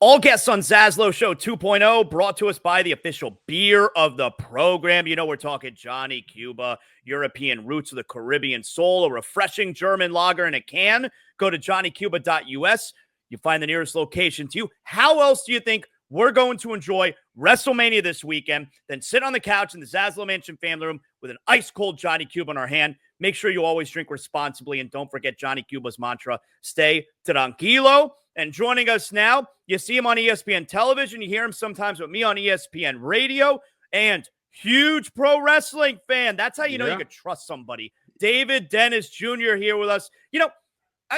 All guests on ZASLOW Show 2.0 brought to us by the official beer of the program. You know, we're talking Johnny Cuba, European roots of the Caribbean soul, a refreshing German lager in a can. Go to johnnycuba.us. You find the nearest location to you. How else do you think we're going to enjoy WrestleMania this weekend than sit on the couch in the ZASLOW Mansion family room with an ice-cold Johnny Cuba in our hand? Make sure you always drink responsibly, and don't forget Johnny Cuba's mantra, stay tranquilo. And joining us now, you see him on ESPN television. You hear him sometimes with me on ESPN radio, and huge pro wrestling fan. That's how you know you could trust somebody. David Dennis Jr. here with us. You know,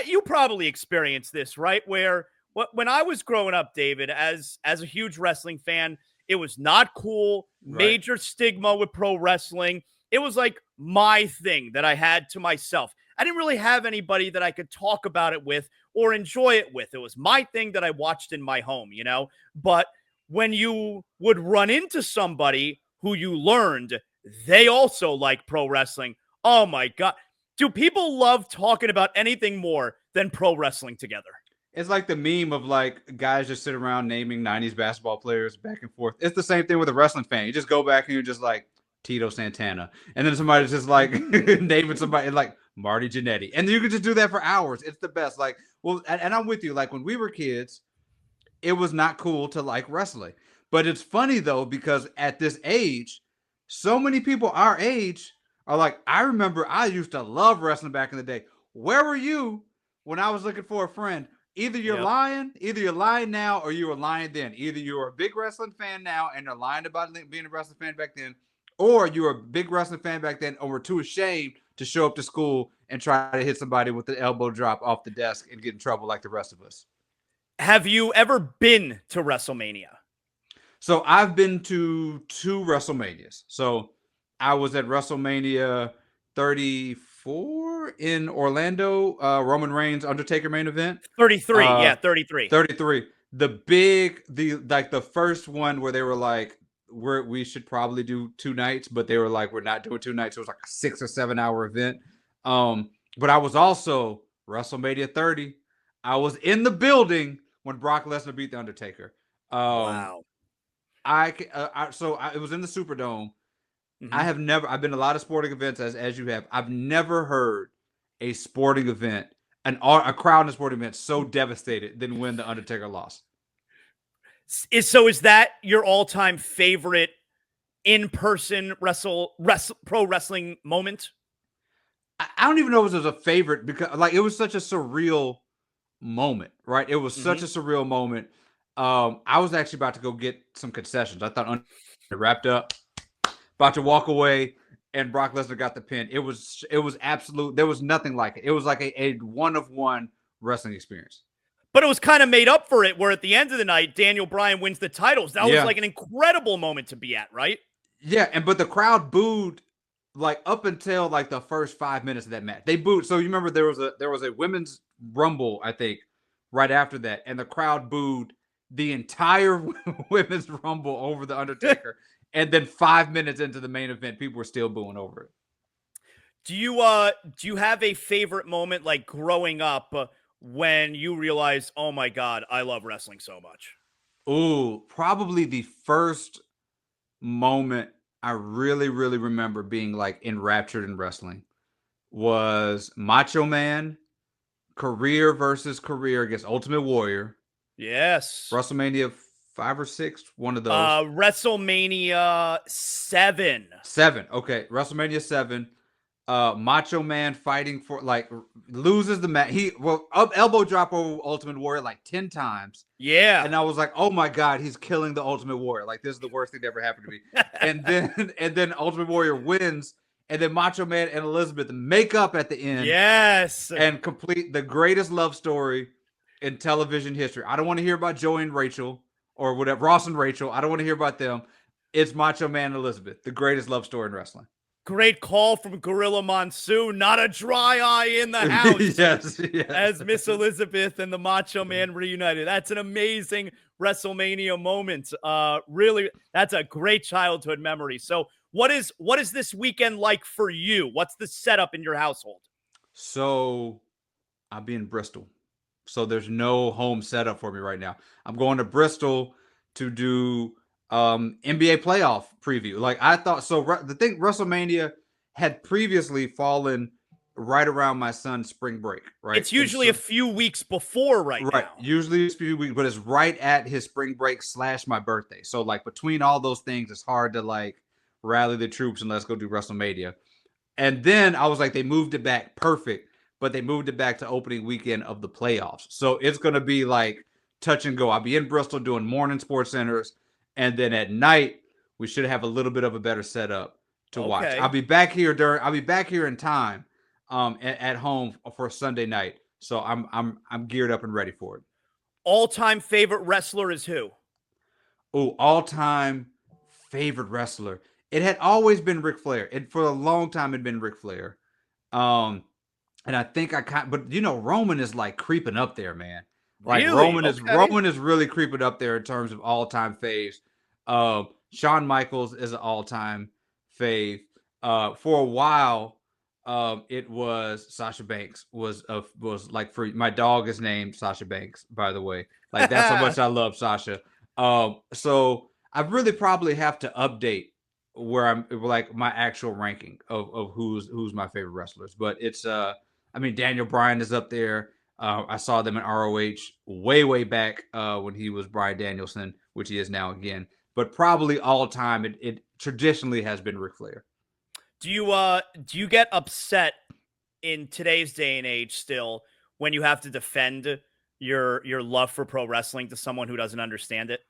you probably experienced this, right? Where when I was growing up, David, as a huge wrestling fan, it was not cool. Major stigma with pro wrestling. It was like my thing that I had to myself. I didn't really have anybody that I could talk about it with or enjoy it with. It was my thing that I watched in my home, you know? But when you would run into somebody who you learned they also like pro wrestling, oh my God. Do people love talking about anything more than pro wrestling together? It's like the meme of like guys just sit around naming 90s basketball players back and forth. It's the same thing with a wrestling fan. You just go back and you're just like, Tito Santana. And then somebody's just like naming somebody like Marty Jannetty. And you can just do that for hours. It's the best. Like, well, and I'm with you. Like when we were kids, it was not cool to like wrestling. But it's funny though, because at this age, so many people our age are like, I remember I used to love wrestling back in the day. Where were you when I was looking for a friend? Either you're lying now, or you were lying then. Either you're a big wrestling fan now and you're lying about being a wrestling fan back then, or you were a big wrestling fan back then, or were too ashamed to show up to school and try to hit somebody with the elbow drop off the desk and get in trouble like the rest of us. Have you ever been to WrestleMania? So I've been to 2 WrestleManias. So I was at WrestleMania 34 in Orlando, Roman Reigns Undertaker main event. 33, 33. 33. The first one where they were like, we should probably do 2 nights, but they were like, we're not doing 2 nights. It was like a 6 or 7 hour event. But I was also WrestleMania 30. I was in the building when Brock Lesnar beat the Undertaker. Wow. It was in the Superdome. Mm-hmm. I've been to a lot of sporting events as you have. I've never heard a sporting event, a crowd in a sporting event so devastated than when the Undertaker lost. So is that your all-time favorite in-person pro wrestling moment? I don't even know if it was a favorite because like it was such a surreal moment, right? It was such a surreal moment. I was actually about to go get some concessions. I thought it wrapped up, about to walk away, and Brock Lesnar got the pin. It was absolute. There was nothing like it. It was like a one-of-one wrestling experience. But it was kind of made up for it, where at the end of the night, Daniel Bryan wins the titles. That was like an incredible moment to be at, right? Yeah, but the crowd booed like up until like the first 5 minutes of that match. They booed. So you remember there was a women's rumble, I think, right after that, and the crowd booed the entire women's rumble over the Undertaker. And then 5 minutes into the main event, people were still booing over it. Do you have a favorite moment like growing up when you realize, oh my God, I love wrestling so much? Ooh, probably the first moment I really, really remember being like enraptured in wrestling was Macho Man, career versus career against Ultimate Warrior. Yes. WrestleMania 5 or 6, one of those. WrestleMania 7. 7. Okay, WrestleMania 7. Macho Man fighting for like loses the match. Elbow drop over Ultimate Warrior like 10 times. Yeah. And I was like, oh my God, he's killing the Ultimate Warrior. Like this is the worst thing that ever happened to me. and then Ultimate Warrior wins, and then Macho Man and Elizabeth make up at the end. Yes. And complete the greatest love story in television history. I don't want to hear about Joey and Rachel or whatever, Ross and Rachel. I don't want to hear about them. It's Macho Man and Elizabeth, the greatest love story in wrestling. Great call from Gorilla Monsoon. Not a dry eye in the house. yes. As Miss Elizabeth and the Macho Man reunited. That's an amazing WrestleMania moment. Really, that's a great childhood memory. So what is this weekend like for you? What's the setup in your household? So I'll be in Bristol. So there's no home setup for me right now. I'm going to Bristol to do NBA playoff preview. Like I thought, so the thing, WrestleMania had previously fallen right around my son's spring break, right? It's And usually a few weeks before right now. usually it's a few weeks, but it's right at his spring break / my birthday. So like between all those things, it's hard to like rally the troops and let's go do WrestleMania. And then I was like, they moved it back, perfect, but they moved it back to opening weekend of the playoffs. So it's gonna be like touch and go. I'll be in Bristol doing morning sports centers, and then at night we should have a little bit of a better setup to watch. I'll be back here in time at home for Sunday night. So I'm geared up and ready for it. All-time favorite wrestler is who? Oh, all-time favorite wrestler. It had always been Ric Flair. For a long time had been Ric Flair. And I think but Roman is like creeping up there, man. Like really? Roman is really creeping up there in terms of all-time faves. Shawn Michaels is an all-time fave. For a while, it was Sasha Banks was like, for my dog is named Sasha Banks, by the way. Like that's how much I love Sasha. So I really probably have to update where I'm like my actual ranking of who's my favorite wrestlers. But it's I mean, Daniel Bryan is up there. I saw them in ROH way back when he was Bryan Danielson, which he is now again. But probably all time, it traditionally has been Ric Flair. Do you get upset in today's day and age still when you have to defend your love for pro wrestling to someone who doesn't understand it?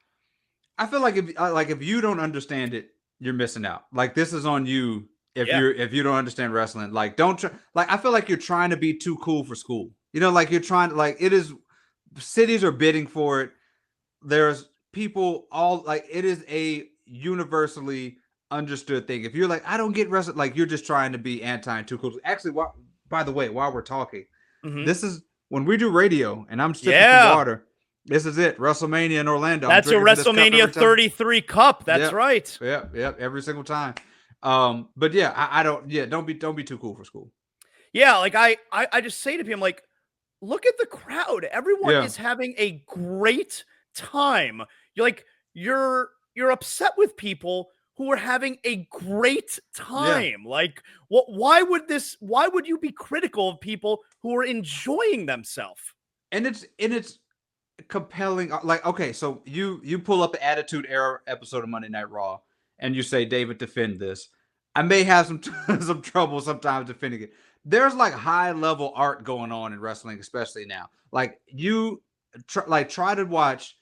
I feel like if you don't understand it, you're missing out. Like this is on you if you don't understand wrestling. Like don't try. Like I feel like you're trying to be too cool for school. Like you're trying to, like, it is, cities are bidding for it. There's people all, like, it is a universally understood thing. If you're like, I don't get wrestling, like you're just trying to be anti and too cool. Actually, by the way, while we're talking, this is when we do radio and I'm sipping some water. This is it. WrestleMania in Orlando. That's a WrestleMania 33 cup. That's right. Yep. Every single time. But yeah, I don't. Yeah, don't be too cool for school. Yeah, like I just say to people, like, look at the crowd. Everyone is having a great time. You're upset with people who are having a great time. Like, why would you be critical of people who are enjoying themselves? And it's compelling. Like, okay, so you pull up the Attitude Era episode of Monday Night Raw and you say, David, defend this. I may have some trouble sometimes defending it. There's like high level art going on in wrestling, especially now. Like you try to watch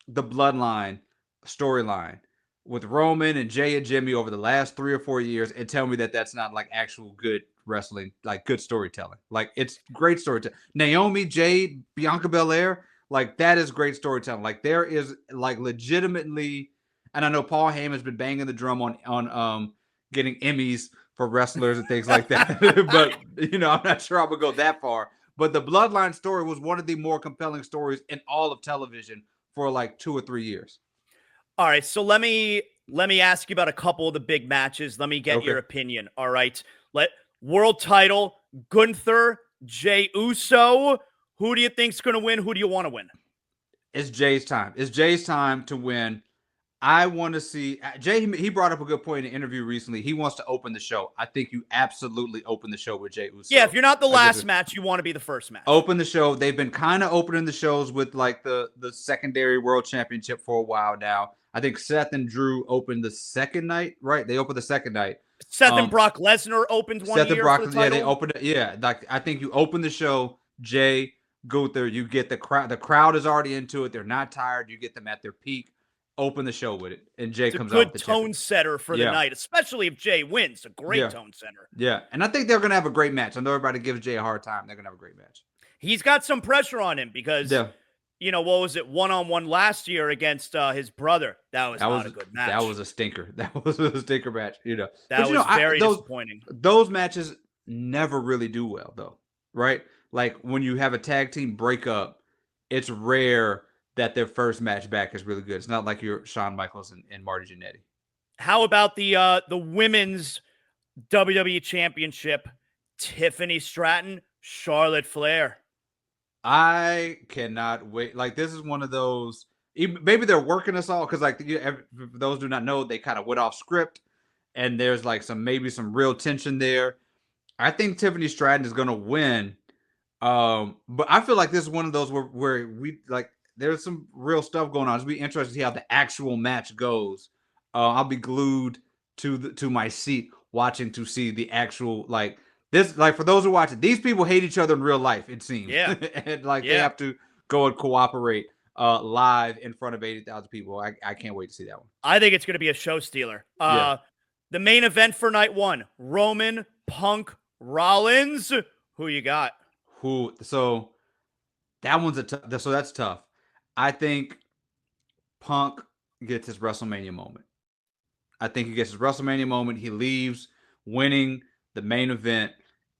the Bloodline storyline with Roman and Jay and Jimmy over the last 3 or 4 years and tell me that that's not like actual good wrestling, like good storytelling. Like it's great storytelling. Naomi, Jade, Bianca Belair, like that is great storytelling. Like there is like legitimately, and I know Paul Heyman's been banging the drum on getting Emmys for wrestlers and things like that. But I'm not sure I would go that far. But the Bloodline story was one of the more compelling stories in all of television for like 2 or 3 years. All right, so let me ask you about a couple of the big matches. Let me get your opinion. All right, world title, Gunther, Jey Uso. Who do you think's going to win? Who do you want to win? It's Jay's time. It's Jay's time to win. I want to see Jay. He brought up a good point in an interview recently. He wants to open the show. I think you absolutely open the show with Jey Uso. Yeah, if you're not the last match, you want to be the first match. Open the show. They've been kind of opening the shows with like the secondary world championship for a while now. I think Seth and Drew opened the second night, right? They opened the second night. Seth and Brock Lesnar opened one year for the title. Yeah, they opened it. Yeah, like I think you open the show, Jay, Gunther. You get the crowd. The crowd is already into it. They're not tired. You get them at their peak. Open the show with it, and Jay comes out with the good tone setter for the night, especially if Jay wins. A great tone setter. Yeah, and I think they're going to have a great match. I know everybody gives Jay a hard time. They're going to have a great match. He's got some pressure on him because, what was it, one-on-one last year against his brother? That was not a good match. That was a stinker. That was a stinker match. That was very disappointing. Those matches never really do well, though, right? Like when you have a tag team break up, it's rare that their first match back is really good. It's not like your Shawn Michaels and Marty Jannetty. How about the women's WWE Championship? Tiffany Stratton, Charlotte Flair. I cannot wait. Like, this is one of those. Maybe they're working us all because, like, for those who do not know, they kind of went off script, and there's like maybe some real tension there. I think Tiffany Stratton is going to win. But I feel like this is one of those where we like there's some real stuff going on. It'll be interesting to see how the actual match goes. I'll be glued to my seat watching to see the actual like this. Like, for those who watch it, these people hate each other in real life, it seems. Yeah. And like they Yeah. have to go and cooperate live in front of 80,000 people. I can't wait to see that one. I think it's going to be a show stealer. Yeah. The main event for night one, Roman, Punk, Rollins. Who you got? So that one's so that's tough. I think Punk gets his WrestleMania moment. I think he gets his WrestleMania moment. He leaves winning the main event,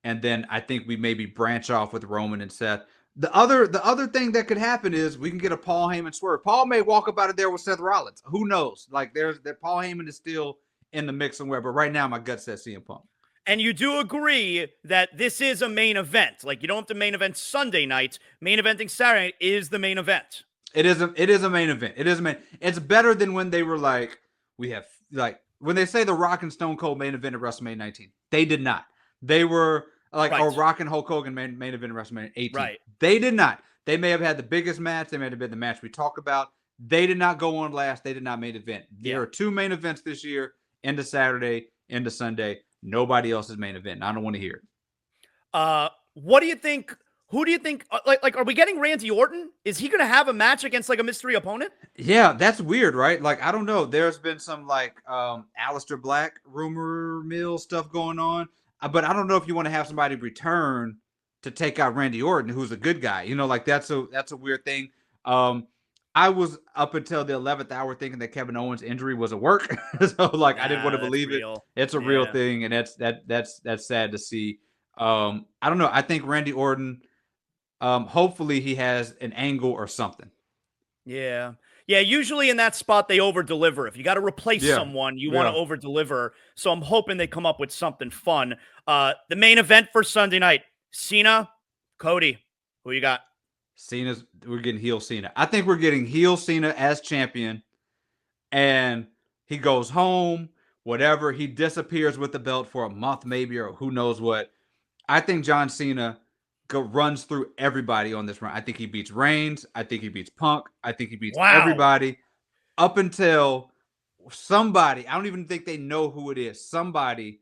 and then I think we maybe branch off with Roman and Seth. The other thing that could happen is we can get a Paul Heyman swerve. Paul may walk up out of there with Seth Rollins. Who knows? Like, that Paul Heyman is still in the mix somewhere, but right now my gut says CM Punk. And you do agree that this is a main event. Like, you don't have to main event Sunday night. Main eventing Saturday night is the main event. It is a main event. It's better than when they were like, we have like when they say the Rock and Stone Cold main event at WrestleMania 19. They did not. They were like a Rock and Hulk Hogan main event at WrestleMania 18. Right. They did not. They may have had the biggest match. They may have been the match we talk about. They did not go on last. They did not main event. There are two main events this year, into Saturday, into Sunday. Nobody else's main event. I don't want to hear it. What do you think? Who do you think? Like, are we getting Randy Orton? Is he going to have a match against like a mystery opponent? Yeah, that's weird, right? Like, I don't know. There's been some like Aleister Black rumor mill stuff going on, but I don't know if you want to have somebody return to take out Randy Orton, who's a good guy. You know, like that's a weird thing. I was up until the 11th hour thinking that Kevin Owens' injury was a work, so like I didn't want to believe it. It's a real thing, and that's sad to see. I don't know. I think Randy Orton. Hopefully he has an angle or something. Yeah. Usually in that spot, they over deliver. If you got to replace someone, you want to over deliver. So I'm hoping they come up with something fun. The main event for Sunday night, Cena, Cody. Who you got? We're getting heel Cena. I think we're getting heel Cena as champion, and he goes home, whatever. He disappears with the belt for a month, maybe, or who knows what. I think John Cena runs through everybody on this run. I think he beats Reigns. I think he beats Punk. I think he beats everybody up until somebody, I don't even think they know who it is, somebody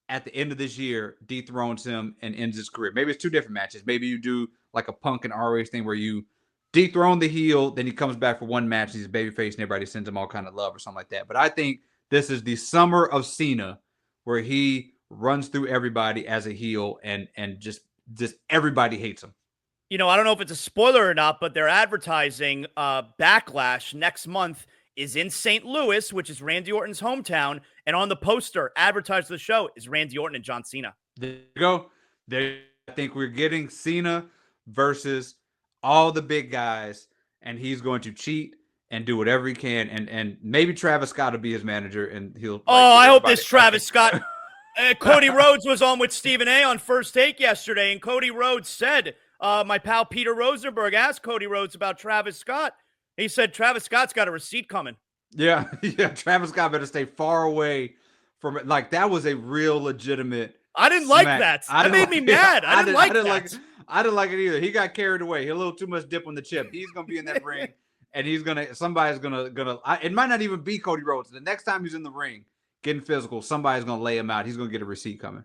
at the end of this year dethrones him and ends his career. Maybe it's two different matches. Maybe you do like a Punk and ROH thing where you dethrone the heel, then he comes back for one match, he's a babyface, and everybody sends him all kind of love or something like that. But I think this is the summer of Cena where he runs through everybody as a heel and just everybody hates him. You know, I don't know if it's a spoiler or not, but they're advertising Backlash next month is in St. Louis, which is Randy Orton's hometown. And on the poster advertised to the show is Randy Orton and John Cena. There you go. I think we're getting Cena versus all the big guys, and he's going to cheat and do whatever he can. And maybe Travis Scott will be his manager, and he'll. I hope this Travis Scott. Cody Rhodes was on with Stephen A. on First Take yesterday, and Cody Rhodes said, my pal Peter Rosenberg asked Cody Rhodes about Travis Scott. He said Travis Scott's got a receipt coming. Yeah. Travis Scott better stay far away from it. Like, that was a real legitimate. I didn't like that. That made me mad. I didn't like that. I didn't like it either. He got carried away. He had a little too much dip on the chip. He's gonna be in that ring, and somebody's gonna. It might not even be Cody Rhodes. The next time he's in the ring getting physical, somebody's gonna lay him out. He's gonna get a receipt coming.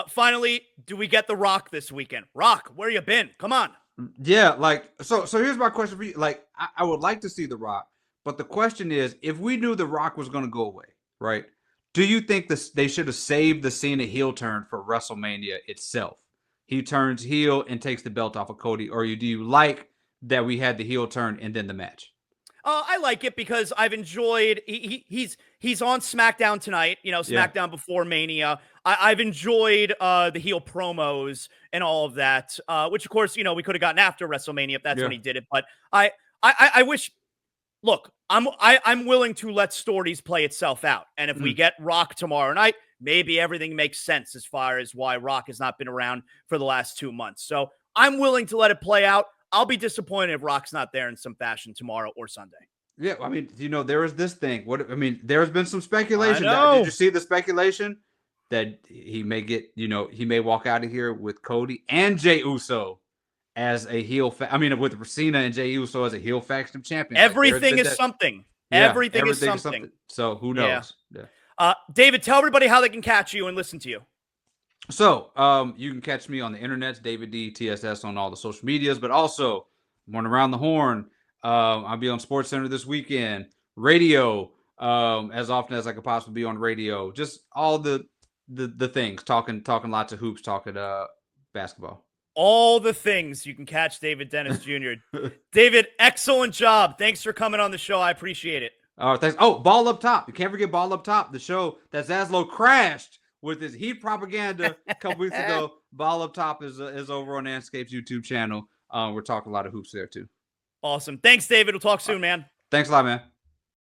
Finally, do we get The Rock this weekend? Rock, where you been? Come on. Yeah, like so here's my question for you. Like, I would like to see The Rock, but the question is, if we knew The Rock was gonna go away, right? Do you think they should have saved the Cena heel turn for WrestleMania itself? He turns heel and takes the belt off of Cody, or do you like that we had the heel turn and then the match? I like it because I've enjoyed. He's on SmackDown tonight. You know, SmackDown before Mania. I've enjoyed the heel promos and all of that, which of course we could have gotten after WrestleMania if that's when he did it. But I wish. Look, I'm willing to let stories play itself out, and if we get Rock tomorrow night, maybe everything makes sense as far as why Rock has not been around for the last 2 months. So I'm willing to let it play out. I'll be disappointed if Rock's not there in some fashion tomorrow or Sunday. Yeah, I mean, there is this thing. There's been some speculation. I know. Did you see the speculation that he may get, he may walk out of here with Cody and Jey Uso as a heel. With Cena and Jey Uso as a heel faction champion. Everything is something. Yeah, everything is something. So who knows? Yeah. David, tell everybody how they can catch you and listen to you. So you can catch me on the internet, David D TSS on all the social medias, but also I'm on Around the Horn. I'll be on SportsCenter this weekend, radio, as often as I could possibly be on radio. Just all the things, talking lots of hoops, talking basketball. All the things. You can catch David Dennis Jr. David, excellent job. Thanks for coming on the show. I appreciate it. Thanks. Oh, Ball Up Top. You can't forget Ball Up Top, the show that ZASLOW crashed with his heat propaganda a couple weeks ago. Ball Up Top is over on Andscape's YouTube channel. We're talking a lot of hoops there too. Awesome. Thanks, David. We'll talk soon, man. Thanks a lot, man.